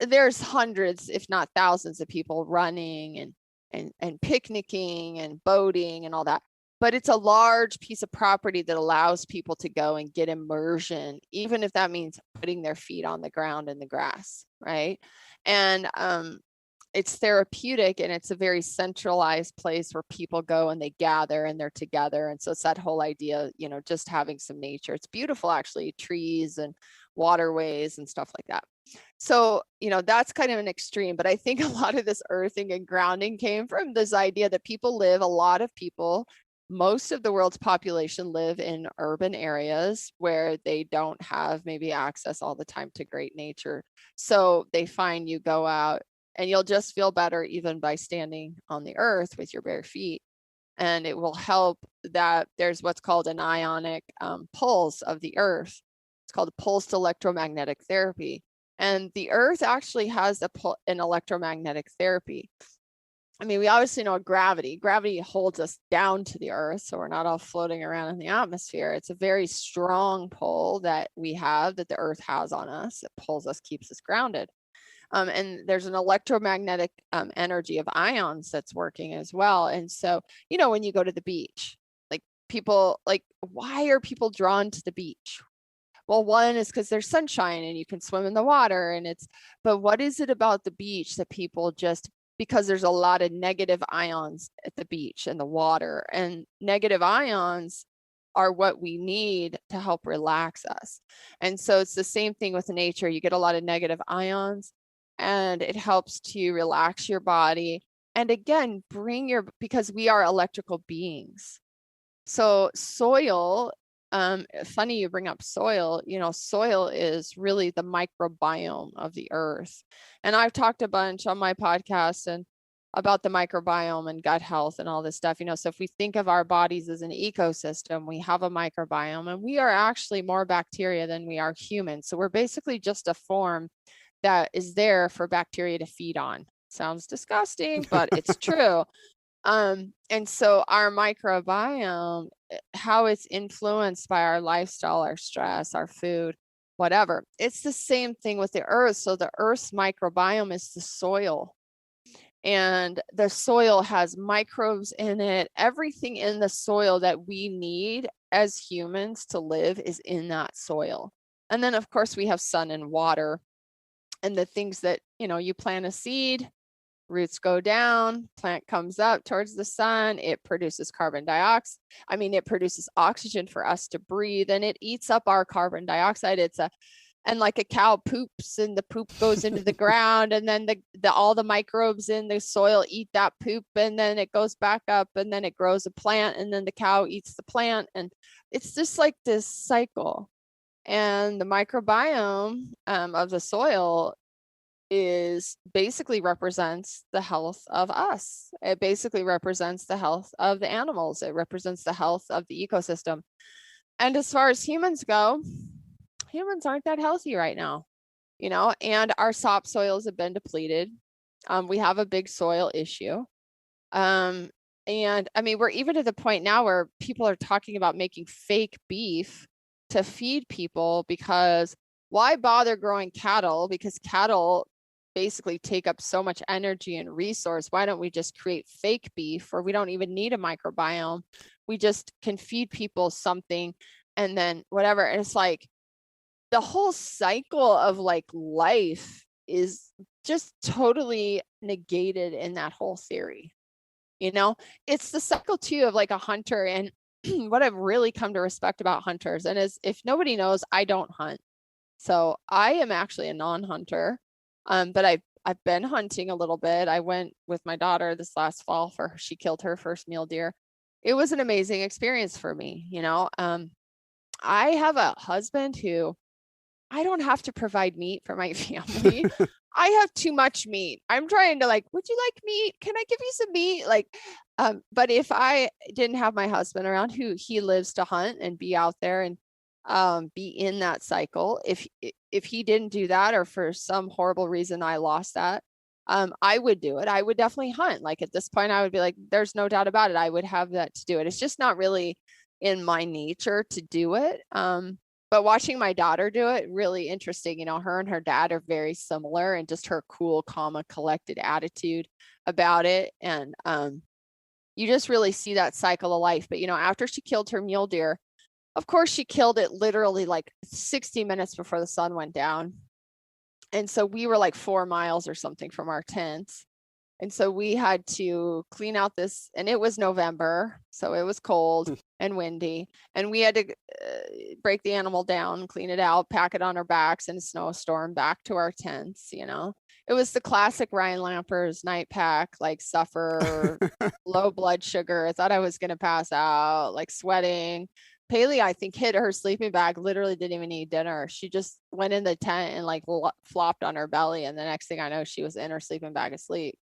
There's hundreds, if not thousands, of people running and picnicking and boating and all that. But it's a large piece of property that allows people to go and get immersion, even if that means putting their feet on the ground in the grass, right? And it's therapeutic, and it's a very centralized place where people go and they gather and they're together. And so it's that whole idea, just having some nature. It's beautiful, actually, trees and waterways and stuff like that. So, that's kind of an extreme, but I think a lot of this earthing and grounding came from this idea that a lot of people, most of the world's population live in urban areas where they don't have maybe access all the time to great nature. So they find you go out and you'll just feel better even by standing on the earth with your bare feet. And it will help that there's what's called an ionic pulse of the earth. It's called pulsed electromagnetic therapy. And the earth actually has an electromagnetic therapy. I mean, we obviously know gravity. Gravity holds us down to the earth, so we're not all floating around in the atmosphere. It's a very strong pull that we have, that the earth has on us. It pulls us, keeps us grounded. And there's an electromagnetic energy of ions that's working as well. And so, when you go to the beach, like people, why are people drawn to the beach? Well, one is because there's sunshine and you can swim in the water, but what is it about the beach that people just, because there's a lot of negative ions at the beach and the water, and negative ions are what we need to help relax us. And so it's the same thing with nature. You get a lot of negative ions and it helps to relax your body. And again, because we are electrical beings. So soil, funny you bring up soil, soil is really the microbiome of the earth. And I've talked a bunch on my podcast and about the microbiome and gut health and all this stuff, so if we think of our bodies as an ecosystem, we have a microbiome, and we are actually more bacteria than we are humans. So we're basically just a form that is there for bacteria to feed on. Sounds disgusting, but it's true. And so our microbiome, how it's influenced by our lifestyle, our stress, our food, whatever. It's the same thing with the earth. So the earth's microbiome is the soil. And the soil has microbes in it. Everything in the soil that we need as humans to live is in that soil. And then, of course, we have sun and water and the things that, you plant a seed, roots go down, plant comes up towards the sun, it produces carbon dioxide. It produces oxygen for us to breathe, and it eats up our carbon dioxide. And like a cow poops and the poop goes into the ground, and then all the microbes in the soil eat that poop, and then it goes back up, and then it grows a plant, and then the cow eats the plant. And it's just like this cycle. And the microbiome of the soil basically represents the health of us. It basically represents the health of the animals. It represents the health of the ecosystem. And as far as humans go, humans aren't that healthy right now, and our topsoils have been depleted. We have a big soil issue. And we're even to the point now where people are talking about making fake beef to feed people, because why bother growing cattle? Because cattle basically take up so much energy and resource. Why don't we just create fake beef, or we don't even need a microbiome? We just can feed people something and then whatever. And it's like the whole cycle of like life is just totally negated in that whole theory. It's the cycle too of like a hunter. And what I've really come to respect about hunters, and is, if nobody knows, I don't hunt. So I am actually a non-hunter. But I've been hunting a little bit. I went with my daughter this last fall she killed her first mule deer. It was an amazing experience for me. I have a husband who I don't have to provide meat for my family. I have too much meat. I'm trying to would you like meat? Can I give you some meat? But if I didn't have my husband around, who he lives to hunt and be out there and be in that cycle, if he didn't do that, or for some horrible reason I lost that, I would do it. I would definitely hunt. At this point, I would be like, there's no doubt about it. I would have that to do it. It's just not really in my nature to do it. But watching my daughter do it, really interesting. Her and her dad are very similar, and just her cool, calm, collected attitude about it. And you just really see that cycle of life. But, after she killed her mule deer, of course, she killed it literally 60 minutes before the sun went down. And so we were 4 miles or something from our tents. And so we had to clean out this, and it was November, so it was cold and windy. And we had to break the animal down, clean it out, pack it on our backs in a snowstorm back to our tents. It was the classic Ryan Lampers night pack, suffer, low blood sugar. I thought I was going to pass out, sweating. Paley, I think, hit her sleeping bag, literally didn't even eat dinner. She just went in the tent and flopped on her belly. And the next thing I know, she was in her sleeping bag asleep.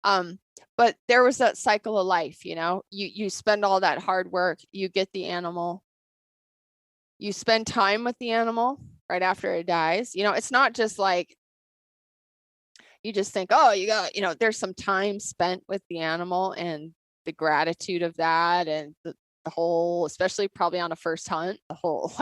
But there was that cycle of life, you spend all that hard work, you get the animal, you spend time with the animal right after it dies. It's not just you just think, oh, you got, there's some time spent with the animal, and the gratitude of that, and the whole, especially probably on a first hunt, the whole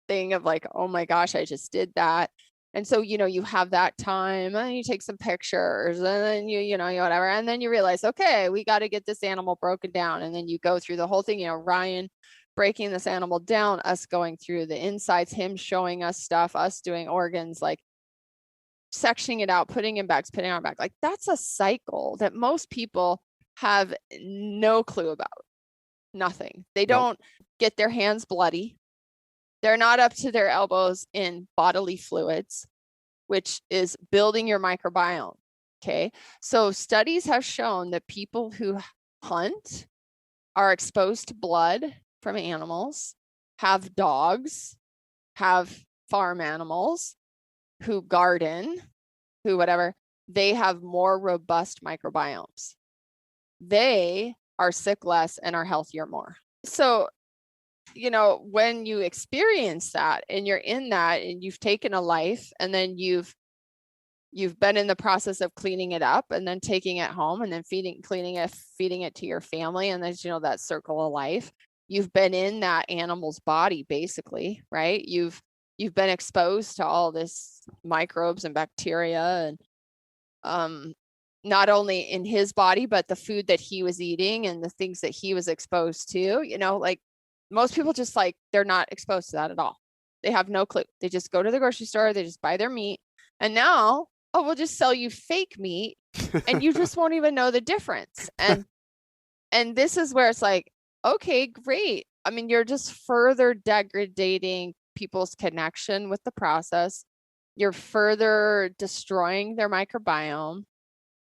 thing of oh my gosh, I just did that. And so, you have that time, and you take some pictures, and then you whatever. And then you realize, okay, we got to get this animal broken down. And then you go through the whole thing, Ryan breaking this animal down, us going through the insides, him showing us stuff, us doing organs, sectioning it out, putting in bags, putting on back. That's a cycle that most people have no clue about. Nothing. They don't get their hands bloody. They're not up to their elbows in bodily fluids, which is building your microbiome. Okay. So studies have shown that people who hunt are exposed to blood from animals, have dogs, have farm animals, who garden, who whatever, they have more robust microbiomes. They are sick less and are healthier more. So when you experience that, and you're in that, and you've taken a life, and then you've You've been in the process of cleaning it up and then taking it home and then feeding it to your family. And there's, that circle of life. You've been in that animal's body, basically, right? You've been exposed to all this microbes and bacteria, and not only in his body, but the food that he was eating and the things that he was exposed to. Like most people just they're not exposed to that at all. They have no clue. They just go to the grocery store, they just buy their meat. And now, we'll just sell you fake meat and you just won't even know the difference. And this is where it's like, okay, great. I mean, you're just further degrading people's connection with the process. You're further destroying their microbiome.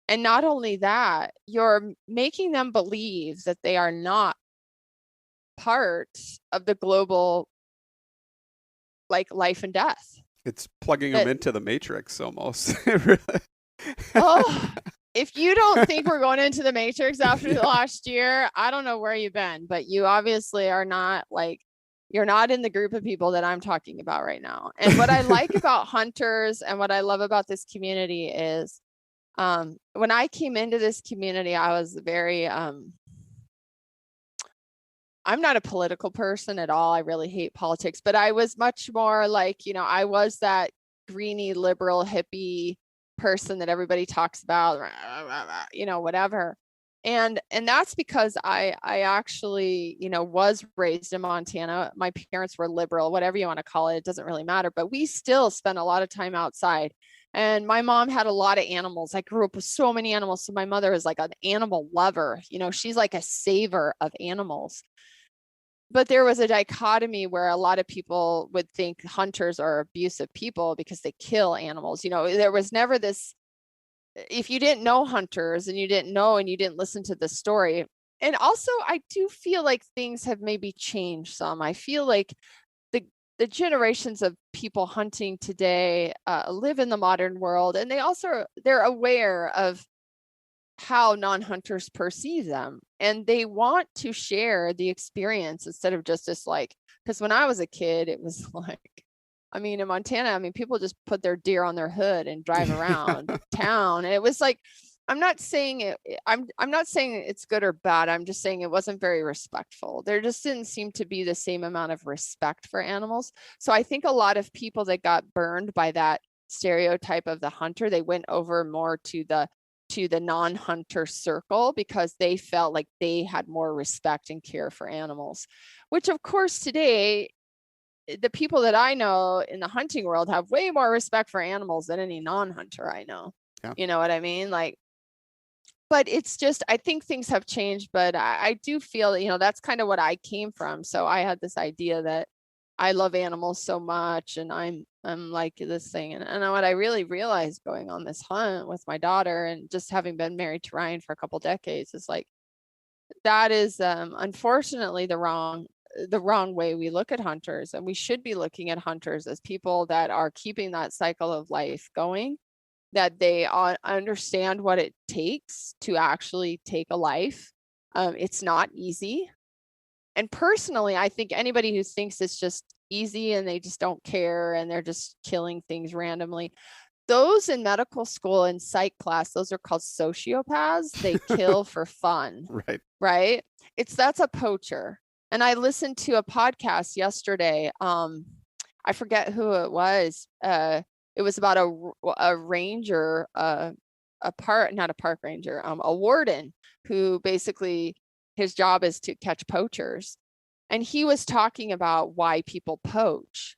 And not only that, you're making them believe that they are not part of the global life and death. It's plugging them into the matrix almost. Oh, if you don't think we're going into the matrix after the last year, I don't know where you've been, but you obviously are not you're not in the group of people that I'm talking about right now. And what I like about hunters and what I love about this community is, when I came into this community, I was very, I'm not a political person at all. I really hate politics, but I was much more I was that greeny liberal hippie person that everybody talks about, whatever. And that's because I actually, was raised in Montana. My parents were liberal, whatever you want to call it. It doesn't really matter, but we still spent a lot of time outside. And my mom had a lot of animals. I grew up with so many animals. So my mother is like an animal lover. She's like a saver of animals. But there was a dichotomy where a lot of people would think hunters are abusive people because they kill animals. There was never this, if you didn't know hunters and you didn't know and you didn't listen to the story. And also, I do feel like things have maybe changed some. I feel like the generations of people hunting today live in the modern world, and they're aware of how non-hunters perceive them, and they want to share the experience instead of just this because when I was a kid, it was in Montana, people just put their deer on their hood and drive around town. And it was I'm not saying it's good or bad. I'm just saying it wasn't very respectful. There just didn't seem to be the same amount of respect for animals. So I think a lot of people that got burned by that stereotype of the hunter, they went over more to the non-hunter circle because they felt like they had more respect and care for animals, which of course today, the people that I know in the hunting world have way more respect for animals than any non-hunter I know. Yeah. You know what I mean? But it's just, I think things have changed, but I do feel, that's kind of what I came from. So I had this idea that I love animals so much and I'm like this thing. And what I really realized going on this hunt with my daughter and just having been married to Ryan for a couple decades is that is unfortunately the wrong way we look at hunters. And we should be looking at hunters as people that are keeping that cycle of life going, that they understand what it takes to actually take a life. It's not easy. And personally, I think anybody who thinks it's just easy and they just don't care and they're just killing things randomly, those in medical school and psych class, those are called sociopaths. They kill for fun. Right. That's a poacher. And I listened to a podcast yesterday. I forget who it was. It was about a ranger, not a park ranger, a warden who basically his job is to catch poachers. And he was talking about why people poach.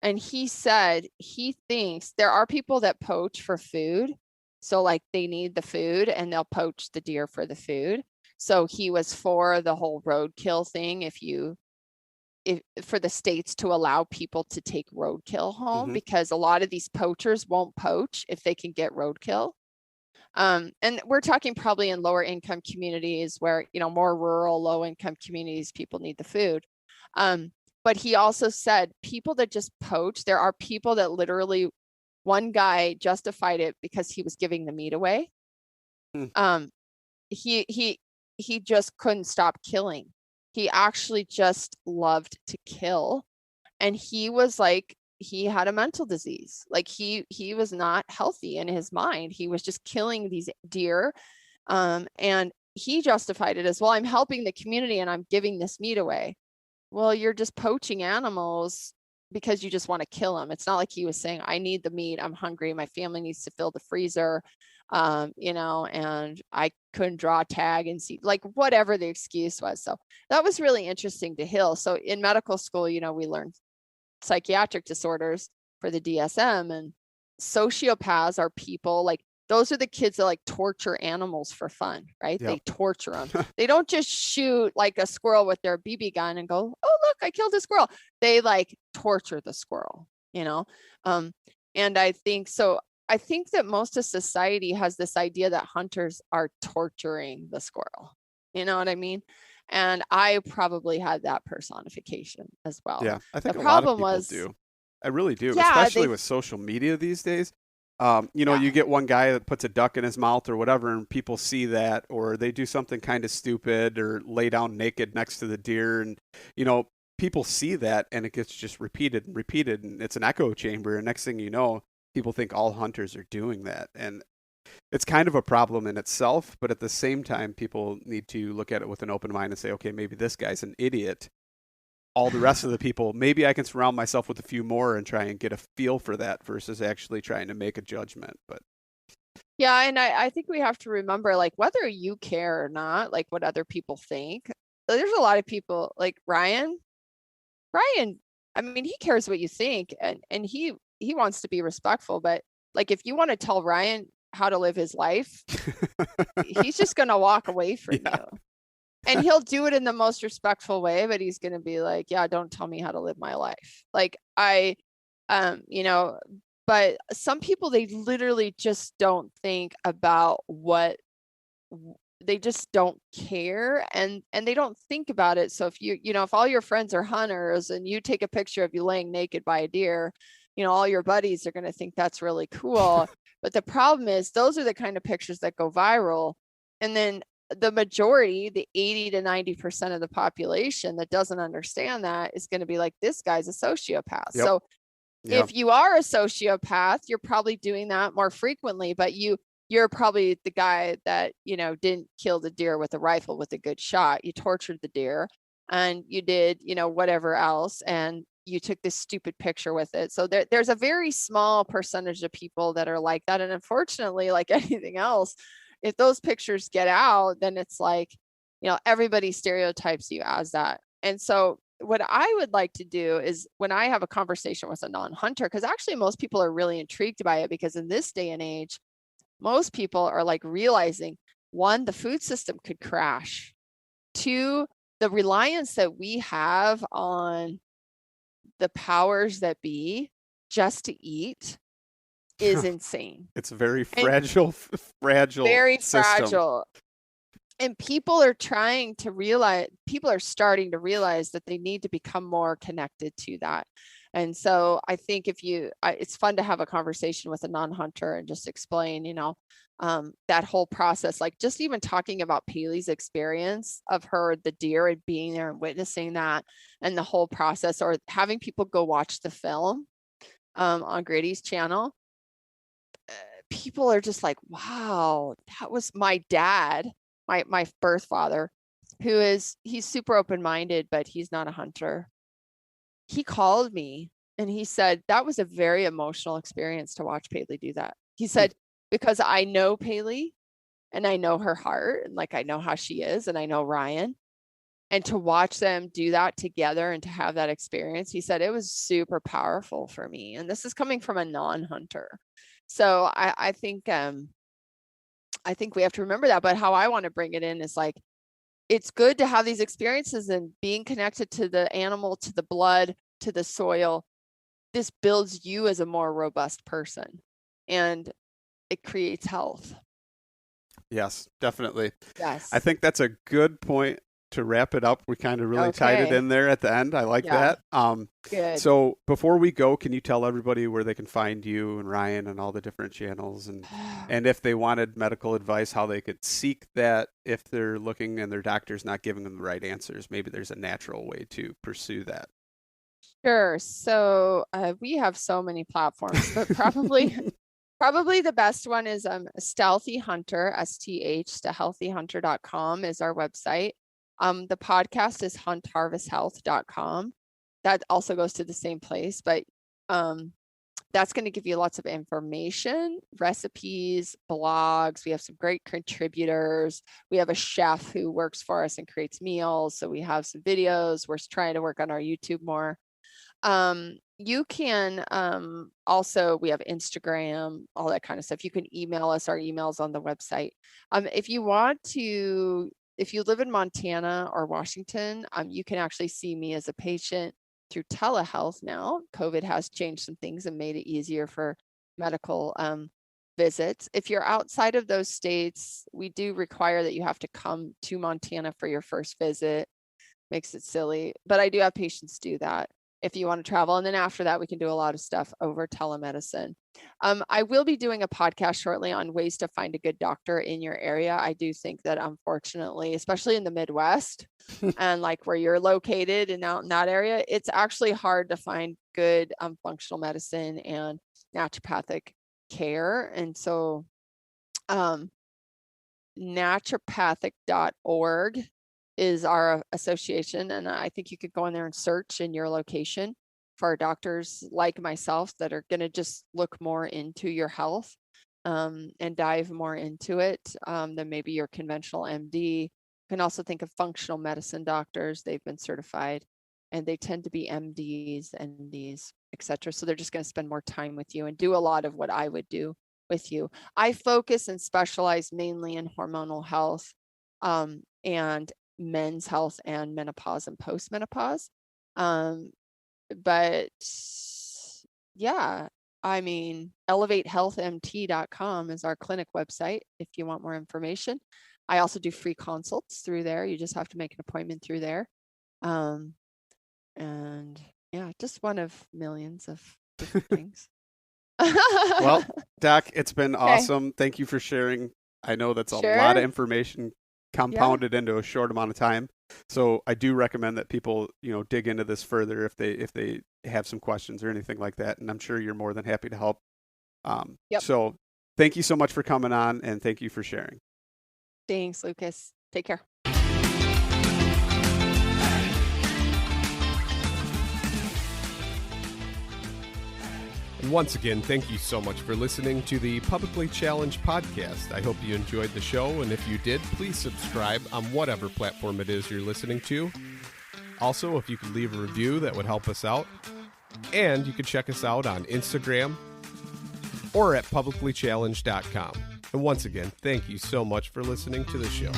And he said he thinks there are people that poach for food. So they need the food and they'll poach the deer for the food. So he was for the whole roadkill thing. If for the states to allow people to take roadkill home, because a lot of these poachers won't poach if they can get roadkill. And we're talking probably in lower income communities where, more rural, low income communities, people need the food. But he also said people that just poach, there are people that literally, one guy justified it because he was giving the meat away. He just couldn't stop killing. He actually just loved to kill. And he was he had a mental disease. Like he was not healthy in his mind. He was just killing these deer. And he justified it as, well, I'm helping the community and I'm giving this meat away. Well, you're just poaching animals because you just want to kill them. It's not like he was saying, I need the meat, I'm hungry, my family needs to fill the freezer, and I couldn't draw a tag and see, like, whatever the excuse was. So that was really interesting to Hill. So in medical school, we learned psychiatric disorders for the DSM, and sociopaths are people like, those are the kids that like torture animals for fun, right? Yep. They torture them. They don't just shoot like a squirrel with their BB gun and go, oh, look, I killed a squirrel. They like torture the squirrel, and I think so. I think that most of society has this idea that hunters are torturing the squirrel. You know what I mean? And I probably had that personification as well. Yeah, I think The a lot of problem people was, do. I really do, yeah, especially with social media these days. yeah, You get one guy that puts a duck in his mouth or whatever, and people see that, or they do something kind of stupid or lay down naked next to the deer, and people see that, and it gets just repeated and repeated, and it's an echo chamber. And next thing you know, people think all hunters are doing that, and it's kind of a problem in itself. But at the same time, people need to look at it with an open mind and say, okay, maybe this guy's an idiot. All the rest of the people, maybe I can surround myself with a few more and try and get a feel for that versus actually trying to make a judgment. But yeah, and I think we have to remember, like, whether you care or not, like what other people think. There's a lot of people like Ryan. I mean, he cares what you think, and he wants to be respectful. But like, if you want to tell Ryan how to live his life, he's just gonna walk away from yeah. you. And he'll do it in the most respectful way, but he's going to be like, yeah, don't tell me how to live my life. Like but some people, they literally just don't think about they just don't care, and they don't think about it. So if if all your friends are hunters and you take a picture of you laying naked by a deer, all your buddies are going to think that's really cool. But the problem is, those are the kind of pictures that go viral. And then the majority, the 80 to 90% of the population that doesn't understand that, is going to be like, this guy's a sociopath. Yep. So Yep. if you are a sociopath, you're probably doing that more frequently, but you're probably the guy that, didn't kill the deer with a rifle with a good shot. You tortured the deer and you did, whatever else. And you took this stupid picture with it. So there's a very small percentage of people that are like that. And unfortunately, like anything else, if those pictures get out, then it's like, everybody stereotypes you as that. And so what I would like to do is, when I have a conversation with a non-hunter, because actually most people are really intrigued by it, because in this day and age, most people are like realizing, one, the food system could crash. Two, the reliance that we have on the powers that be just to eat is insane. It's a very fragile, fragile, very system. fragile. And people are starting to realize that they need to become more connected to that. And so I think it's fun to have a conversation with a non-hunter and just explain, that whole process, like just even talking about Paley's experience of the deer and being there and witnessing that, and the whole process, or having people go watch the film on Grady's channel. People are just like, wow, that was my dad, my birth father, he's super open-minded, but he's not a hunter. He called me and he said, that was a very emotional experience to watch Paley do that. He said, because I know Paley and I know her heart, and like, I know how she is, and I know Ryan, and to watch them do that together and to have that experience, he said, it was super powerful for me. And this is coming from a non-hunter. So I think we have to remember that. But how I want to bring it in is like, it's good to have these experiences and being connected to the animal, to the blood, to the soil. This builds you as a more robust person, and it creates health. Yes, definitely. Yes. I think that's a good point to wrap it up. We kind of really tied it in there at the end. I like that. Good. So before we go, can you tell everybody where they can find you and Ryan and all the different channels, and if they wanted medical advice, how they could seek that if they're looking and their doctor's not giving them the right answers? Maybe there's a natural way to pursue that. Sure. So we have so many platforms, but probably the best one is Stealthy Hunter, STH, is our website. The podcast is huntharvesthealth.com. That also goes to the same place, but that's going to give you lots of information, recipes, blogs. We have some great contributors. We have a chef who works for us and creates meals. So we have some videos. We're trying to work on our YouTube more. You can also, we have Instagram, all that kind of stuff. You can email us. Our email's on the website. If you live in Montana or Washington, you can actually see me as a patient through telehealth now. COVID has changed some things and made it easier for medical visits. If you're outside of those states, we do require that you have to come to Montana for your first visit. Makes it silly, but I do have patients do that if you want to travel. And then after that, we can do a lot of stuff over telemedicine. I will be doing a podcast shortly on ways to find a good doctor in your area. I do think that unfortunately, especially in the Midwest and like where you're located and out in that area, it's actually hard to find good functional medicine and naturopathic care. And so naturopathic.org is our association. And I think you could go in there and search in your location for doctors like myself that are going to just look more into your health and dive more into it than maybe your conventional MD. You can also think of functional medicine doctors. They've been certified and they tend to be MDs, NDs, etc. So they're just going to spend more time with you and do a lot of what I would do with you. I focus and specialize mainly in hormonal health and men's health and menopause and postmenopause. But yeah, I mean, elevatehealthmt.com is our clinic website if you want more information. I also do free consults through there. You just have to make an appointment through there. And yeah, just one of millions of different things. Well, Doc, it's been awesome. Thank you for sharing. I know that's a lot of information compounded into a short amount of time. So I do recommend that people, dig into this further if they have some questions or anything like that. And I'm sure you're more than happy to help. So thank you so much for coming on and thank you for sharing. Thanks, Lucas. Take care. And once again, thank you so much for listening to the Publicly Challenged podcast. I hope you enjoyed the show, and if you did, please subscribe on whatever platform it is you're listening to. Also, if you could leave a review, that would help us out. And you can check us out on Instagram or at publiclychallenged.com. And once again, thank you so much for listening to the show.